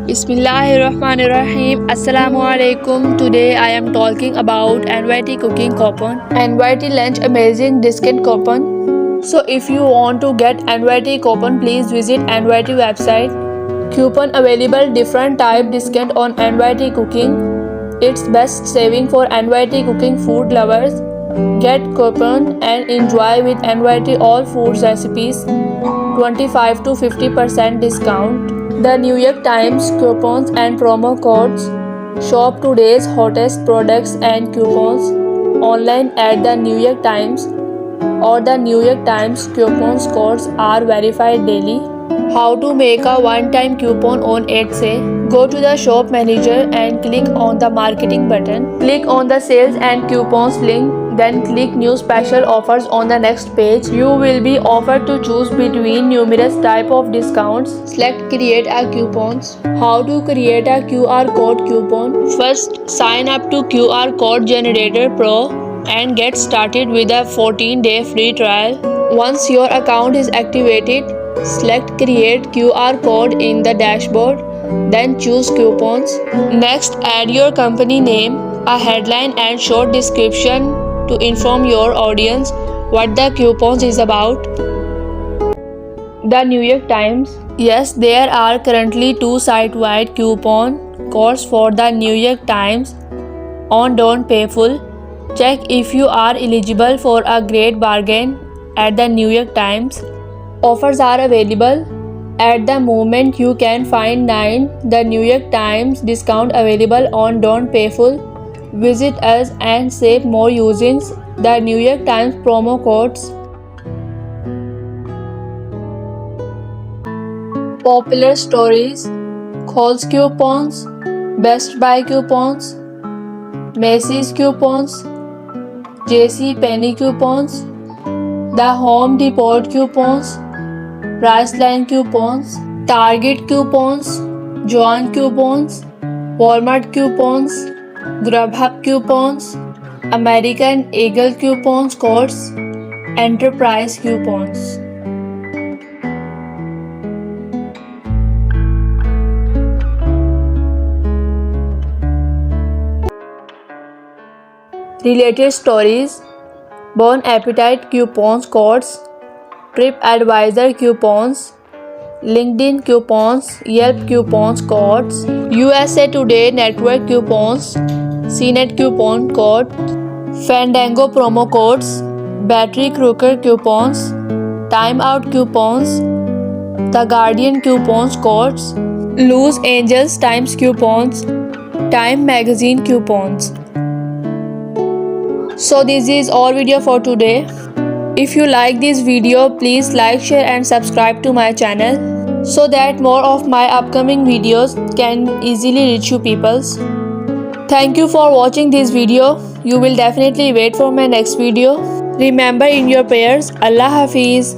Bismillahirrahmanirrahim. Assalamu alaikum. Today I am talking about NYT cooking coupon. NYT lunch amazing discount coupon. So if you want to get NYT coupon, please visit NYT website. Coupon available different type discount on NYT cooking. It's best saving for NYT cooking food lovers. Get coupon and enjoy with NYT all foods recipes. 25 to 50% discount. The New York Times coupons and promo codes. Shop today's hottest products and coupons online at the New York Times or the New York Times coupons codes are verified daily. How to make a one-time coupon on Etsy? Go to the shop manager and click on the marketing button. Click on the sales and coupons link. Then click new special offers on the next page. You will be offered to choose between numerous type of discounts. Select create a coupons. How to create a QR code coupon? First, sign up to QR code generator pro and get started with a 14-day free trial. Once your account is activated, select create QR code in the dashboard. Then choose coupons. Next, add your company name, a headline and short description to inform your audience what the coupons is about. The New York Times. Yes, there are currently 2 site-wide coupon codes for the New York Times on Don't Pay Full. Check if you are eligible for a great bargain at the New York Times. Offers are available. At the moment you can find 9 The New York Times discount available on Don't Pay Full. Visit us and save more using the New York Times promo codes. Popular stories: Kohl's coupons, Best Buy coupons, Macy's coupons, JC Penney coupons, The Home Depot coupons, Priceline coupons, Target coupons, Joann coupons, Walmart coupons, Grubhub coupons, American Eagle coupons codes, Enterprise coupons. Related stories: Bon Appetit coupons codes, TripAdvisor coupons, LinkedIn coupons, Yelp coupons codes, USA Today Network coupons, CNET coupon code, Fandango promo codes, Battery Crooker coupons, Time Out coupons, The Guardian coupons codes, Los Angeles Times coupons, Time Magazine coupons. So this is all video for today. If you like this video, please like, share and subscribe to my channel so that more of my upcoming videos can easily reach you peoples. Thank you for watching this video. You will definitely wait for my next video. Remember in your prayers. Allah Hafiz.